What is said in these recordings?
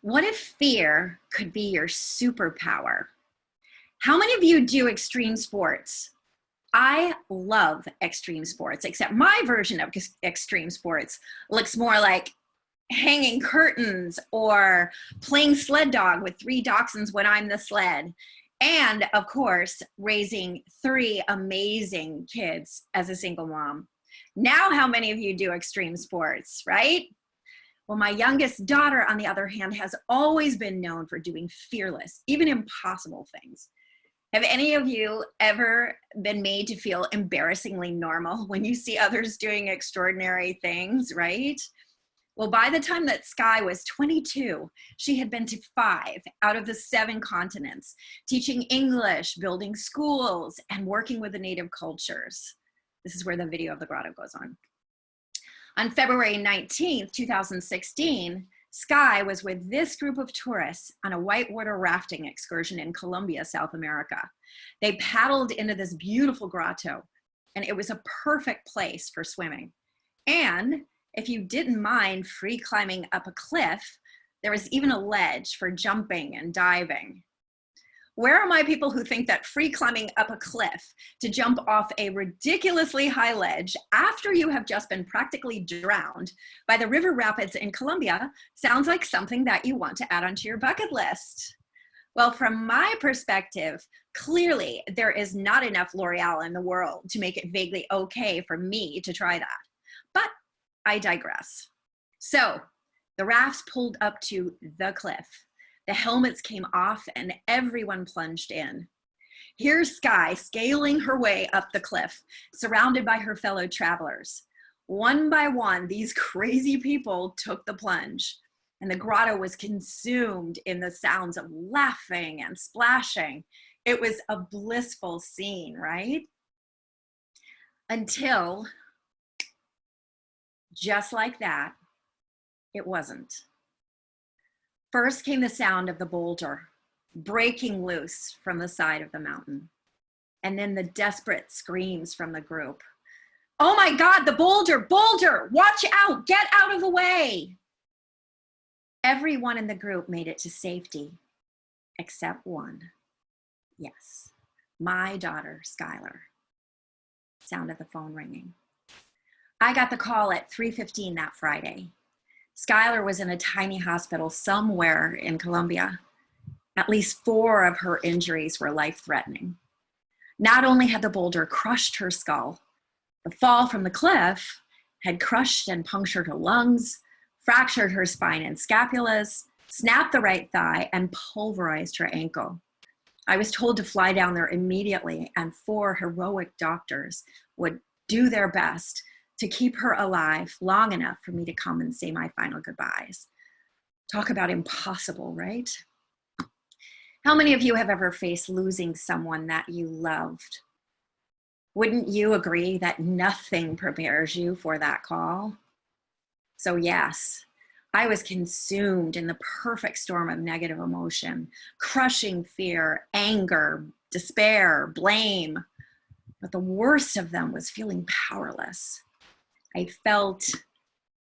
What if fear could be your superpower? How many of you do extreme sports? I love extreme sports, except my version of extreme sports looks more like hanging curtains or playing sled dog with 3 dachshunds when I'm the sled. And of course, raising 3 amazing kids as a single mom. Now, how many of you do extreme sports, right? Well, my youngest daughter, on the other hand, has always been known for doing fearless, even impossible things. Have any of you ever been made to feel embarrassingly normal when you see others doing extraordinary things, right? Well, by the time that Sky was 22, she had been to 5 out of the 7 continents, teaching English, building schools, and working with the native cultures. This is where the video of the grotto goes on. On February 19th, 2016, Sky was with this group of tourists on a whitewater rafting excursion in Colombia, South America. They paddled into this beautiful grotto, and it was a perfect place for swimming. And if you didn't mind free climbing up a cliff, there was even a ledge for jumping and diving. Where are my people who think that free climbing up a cliff to jump off a ridiculously high ledge after you have just been practically drowned by the river rapids in Colombia sounds like something that you want to add onto your bucket list? Well, from my perspective, clearly there is not enough L'Oreal in the world to make it vaguely okay for me to try that. But I digress. So the rafts pulled up to the cliff. The helmets came off and everyone plunged in. Here's Sky scaling her way up the cliff, surrounded by her fellow travelers. One by one, these crazy people took the plunge, and the grotto was consumed in the sounds of laughing and splashing. It was a blissful scene, right? Until, just like that, it wasn't. First came the sound of the boulder breaking loose from the side of the mountain, and then the desperate screams from the group. Oh my God, the boulder, boulder, watch out, get out of the way. Everyone in the group made it to safety, except one. Yes, my daughter, Skylar. Sound of the phone ringing. I got the call at 3:15 that Friday. Skylar was in a tiny hospital somewhere in Colombia. At least 4 of her injuries were life-threatening. Not only had the boulder crushed her skull, the fall from the cliff had crushed and punctured her lungs, fractured her spine and scapulas, snapped the right thigh, and pulverized her ankle. I was told to fly down there immediately, and 4 heroic doctors would do their best to keep her alive long enough for me to come and say my final goodbyes. Talk about impossible, right? How many of you have ever faced losing someone that you loved? Wouldn't you agree that nothing prepares you for that call? So yes, I was consumed in the perfect storm of negative emotion, crushing fear, anger, despair, blame. But the worst of them was feeling powerless. I felt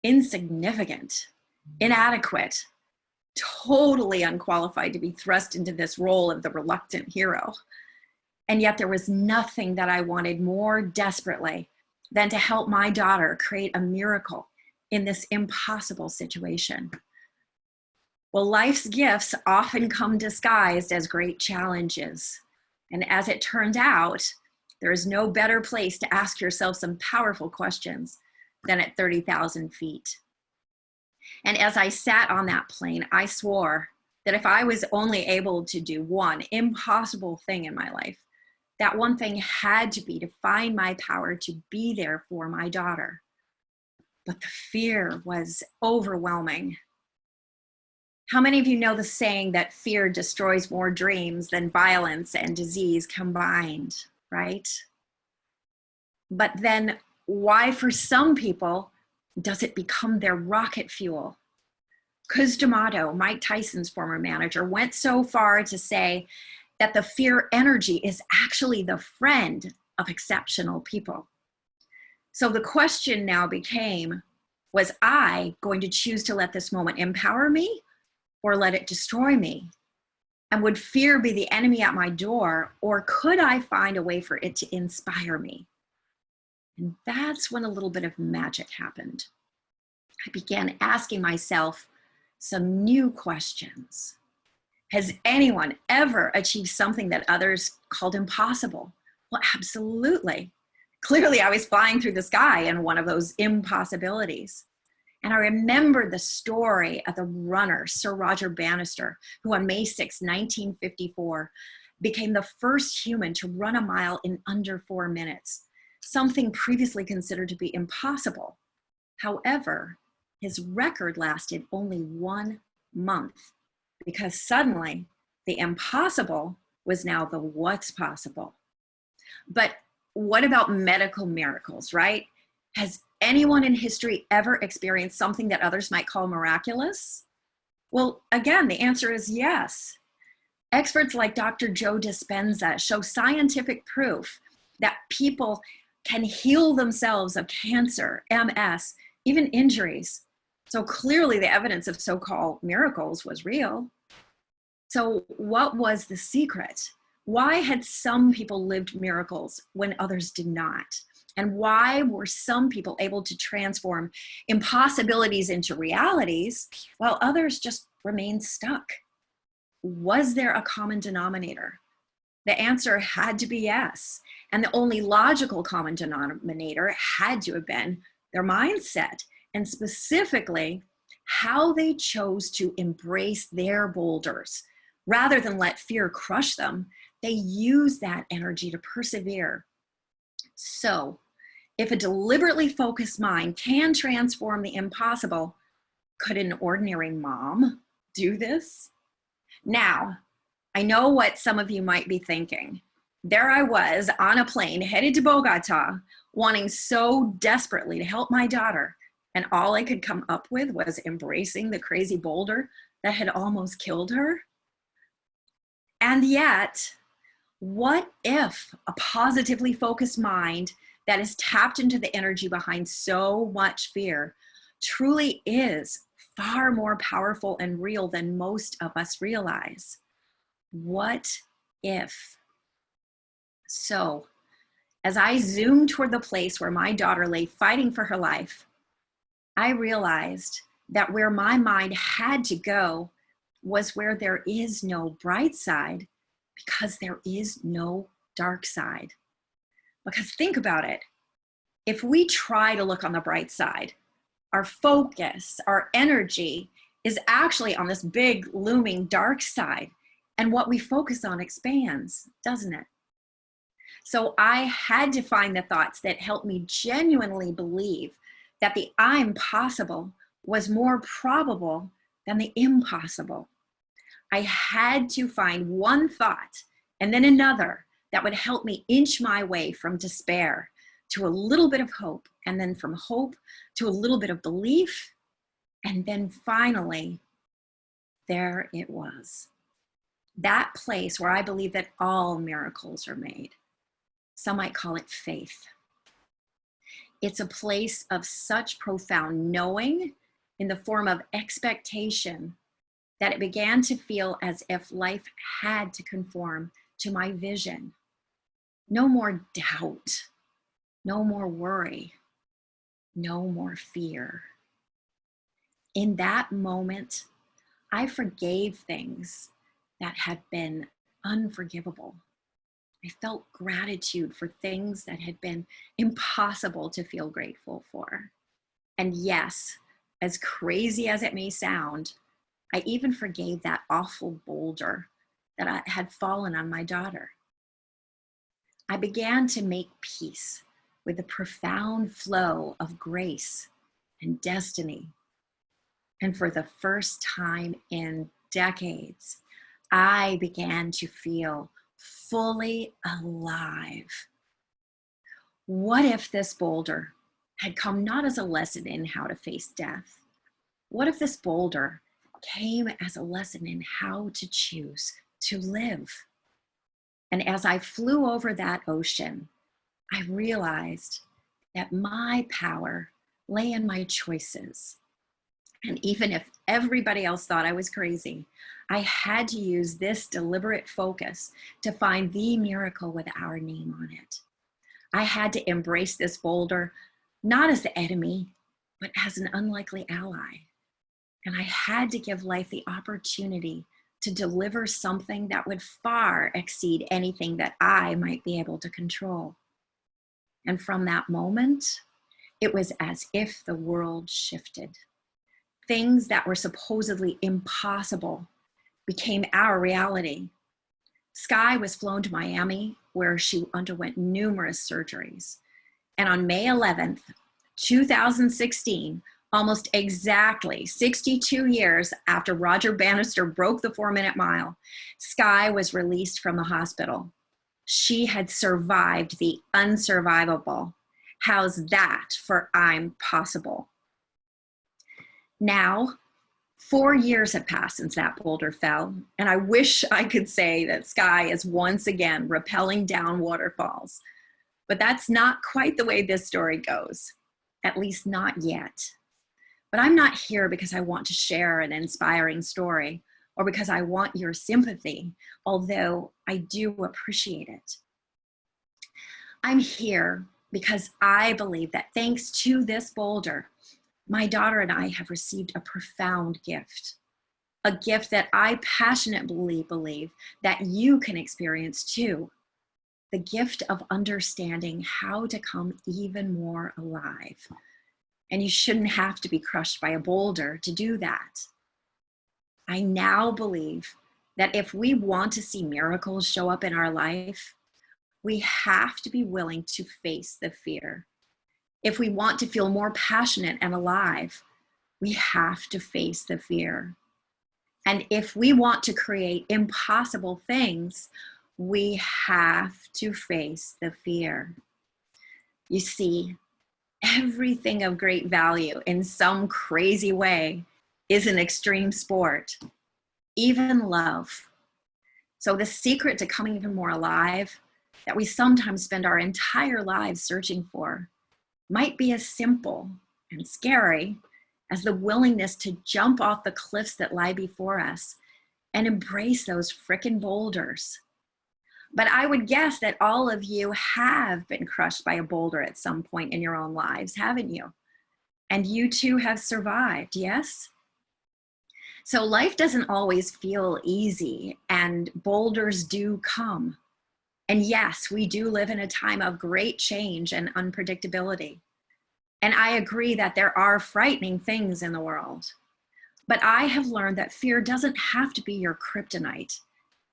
insignificant, inadequate, totally unqualified to be thrust into this role of the reluctant hero. And yet there was nothing that I wanted more desperately than to help my daughter create a miracle in this impossible situation. Well, life's gifts often come disguised as great challenges. And as it turned out, there is no better place to ask yourself some powerful questions than at 30,000 feet. And as I sat on that plane, I swore that if I was only able to do one impossible thing in my life, that one thing had to be to find my power to be there for my daughter. But the fear was overwhelming. How many of you know the saying that fear destroys more dreams than violence and disease combined, right? But then why, for some people, does it become their rocket fuel? Cus D'Amato, Mike Tyson's former manager, went so far to say that the fear energy is actually the friend of exceptional people. So the question now became, was I going to choose to let this moment empower me, or let it destroy me? And would fear be the enemy at my door, or could I find a way for it to inspire me? And that's when a little bit of magic happened. I began asking myself some new questions. Has anyone ever achieved something that others called impossible? Well, absolutely. Clearly, I was flying through the sky in one of those impossibilities. And I remember the story of the runner, Sir Roger Bannister, who on May 6, 1954, became the first human to run a mile in under 4 minutes, something previously considered to be impossible. However, his record lasted only 1 month because suddenly the impossible was now the what's possible. But what about medical miracles, right? Has anyone in history ever experienced something that others might call miraculous? Well, again, the answer is yes. Experts like Dr. Joe Dispenza show scientific proof that people can heal themselves of cancer, MS, even injuries. So clearly the evidence of so-called miracles was real. So what was the secret? Why had some people lived miracles when others did not? And why were some people able to transform impossibilities into realities while others just remained stuck? Was there a common denominator? The answer had to be yes. And the only logical common denominator had to have been their mindset, and specifically how they chose to embrace their boulders. Rather than let fear crush them, they used that energy to persevere. So, if a deliberately focused mind can transform the impossible, could an ordinary mom do this? Now, I know what some of you might be thinking. There I was on a plane headed to Bogota, wanting so desperately to help my daughter, and all I could come up with was embracing the crazy boulder that had almost killed her. And yet, what if a positively focused mind that is tapped into the energy behind so much fear truly is far more powerful and real than most of us realize? What if? So, as I zoomed toward the place where my daughter lay fighting for her life, I realized that where my mind had to go was where there is no bright side, because there is no dark side. Because think about it. If we try to look on the bright side, our focus, our energy is actually on this big looming dark side. And what we focus on expands, doesn't it? So I had to find the thoughts that helped me genuinely believe that the I'm possible was more probable than the impossible. I had to find one thought and then another that would help me inch my way from despair to a little bit of hope, and then from hope to a little bit of belief, and then finally, there it was. That place where I believe that all miracles are made. Some might call it faith. It's a place of such profound knowing in the form of expectation that it began to feel as if life had to conform to my vision. No more doubt, no more worry, no more fear. In that moment, I forgave things that had been unforgivable. I felt gratitude for things that had been impossible to feel grateful for. And yes, as crazy as it may sound, I even forgave that awful boulder that had fallen on my daughter. I began to make peace with the profound flow of grace and destiny. And for the first time in decades, I began to feel fully alive. What if this boulder had come not as a lesson in how to face death? What if this boulder came as a lesson in how to choose to live? And as I flew over that ocean, I realized that my power lay in my choices. And even if everybody else thought I was crazy, I had to use this deliberate focus to find the miracle with our name on it. I had to embrace this boulder, not as the enemy, but as an unlikely ally. And I had to give life the opportunity to deliver something that would far exceed anything that I might be able to control. And from that moment, it was as if the world shifted. Things that were supposedly impossible became our reality. Sky was flown to Miami, where she underwent numerous surgeries. And on May 11th, 2016, almost exactly 62 years after Roger Bannister broke the 4-minute mile, Sky was released from the hospital. She had survived the unsurvivable. How's that for I'm possible? Now, 4 years have passed since that boulder fell, and I wish I could say that Sky is once again rappelling down waterfalls. But that's not quite the way this story goes, at least not yet. But I'm not here because I want to share an inspiring story or because I want your sympathy, although I do appreciate it. I'm here because I believe that thanks to this boulder, my daughter and I have received a profound gift, a gift that I passionately believe that you can experience too, the gift of understanding how to come even more alive. And you shouldn't have to be crushed by a boulder to do that. I now believe that if we want to see miracles show up in our life, we have to be willing to face the fear. If we want to feel more passionate and alive, we have to face the fear. And if we want to create impossible things, we have to face the fear. You see, everything of great value in some crazy way is an extreme sport, even love. So the secret to coming even more alive that we sometimes spend our entire lives searching for might be as simple and scary as the willingness to jump off the cliffs that lie before us and embrace those frickin' boulders. But I would guess that all of you have been crushed by a boulder at some point in your own lives, haven't you? And you too have survived, yes? So life doesn't always feel easy, and boulders do come. And yes, we do live in a time of great change and unpredictability. And I agree that there are frightening things in the world. But I have learned that fear doesn't have to be your kryptonite.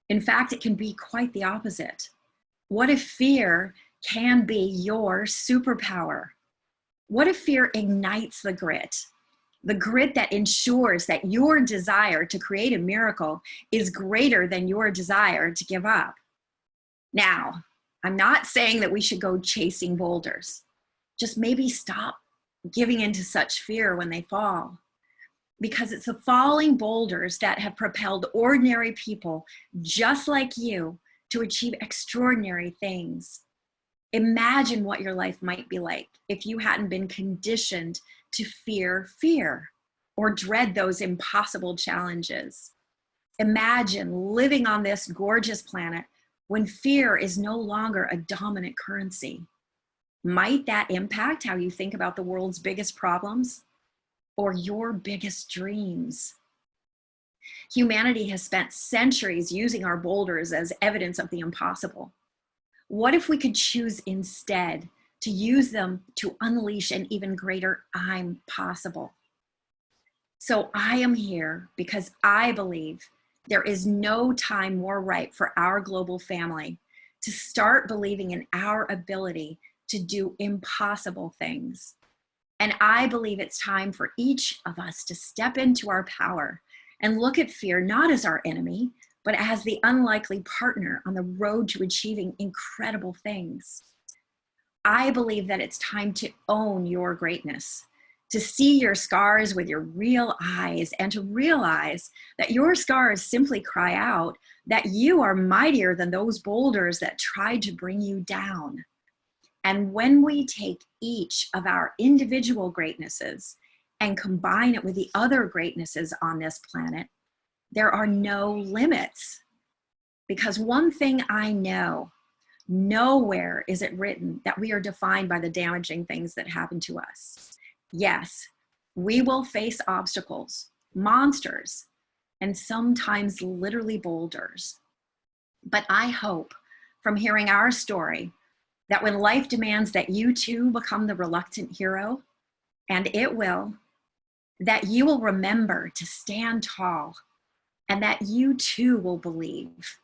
In fact, it can be quite the opposite. What if fear can be your superpower? What if fear ignites the grit that ensures that your desire to create a miracle is greater than your desire to give up? Now, I'm not saying that we should go chasing boulders. Just maybe stop giving into such fear when they fall. Because it's the falling boulders that have propelled ordinary people just like you to achieve extraordinary things. Imagine what your life might be like if you hadn't been conditioned to fear fear or dread those impossible challenges. Imagine living on this gorgeous planet when fear is no longer a dominant currency. Might that impact how you think about the world's biggest problems or your biggest dreams? Humanity has spent centuries using our boulders as evidence of the impossible. What if we could choose instead to use them to unleash an even greater I'm possible? So I am here because I believe there is no time more ripe for our global family to start believing in our ability to do impossible things. And I believe it's time for each of us to step into our power and look at fear not as our enemy, but as the unlikely partner on the road to achieving incredible things. I believe that it's time to own your greatness, to see your scars with your real eyes, and to realize that your scars simply cry out that you are mightier than those boulders that tried to bring you down. And when we take each of our individual greatnesses and combine it with the other greatnesses on this planet, there are no limits. Because one thing I know, nowhere is it written that we are defined by the damaging things that happen to us. Yes, we will face obstacles, monsters, and sometimes literally boulders. But I hope from hearing our story that when life demands that you too become the reluctant hero, and it will, that you will remember to stand tall and that you too will believe.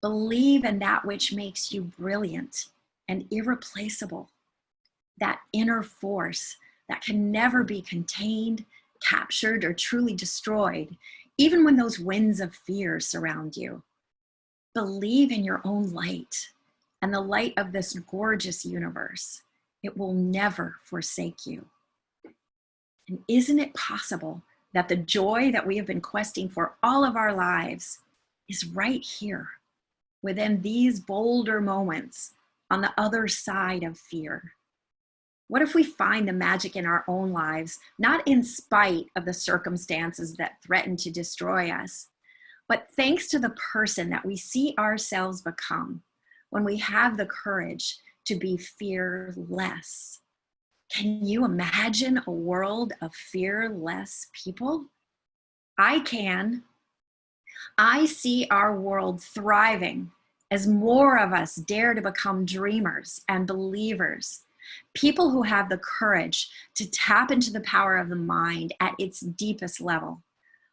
Believe in that which makes you brilliant and irreplaceable, that inner force that can never be contained, captured, or truly destroyed, even when those winds of fear surround you. Believe in your own light and the light of this gorgeous universe. It will never forsake you. And isn't it possible that the joy that we have been questing for all of our lives is right here, within these bolder moments on the other side of fear? What if we find the magic in our own lives, not in spite of the circumstances that threaten to destroy us, but thanks to the person that we see ourselves become when we have the courage to be fearless? Can you imagine a world of fearless people? I can. I see our world thriving as more of us dare to become dreamers and believers, people who have the courage to tap into the power of the mind at its deepest level,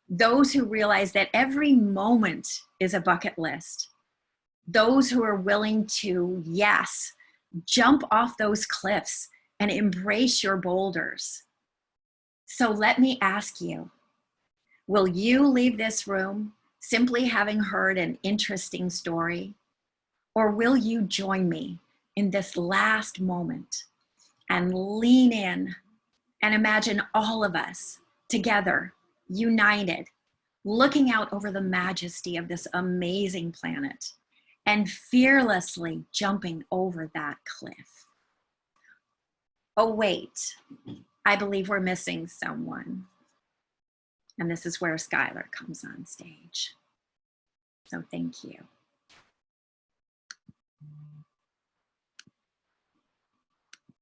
those who realize that every moment is a bucket list, those who are willing to, yes, jump off those cliffs and embrace your boulders. So let me ask you, will you leave this room simply having heard an interesting story? Or will you join me in this last moment and lean in and imagine all of us together, united, looking out over the majesty of this amazing planet and fearlessly jumping over that cliff? Oh, wait, I believe we're missing someone. And this is where Skylar comes on stage. So thank you.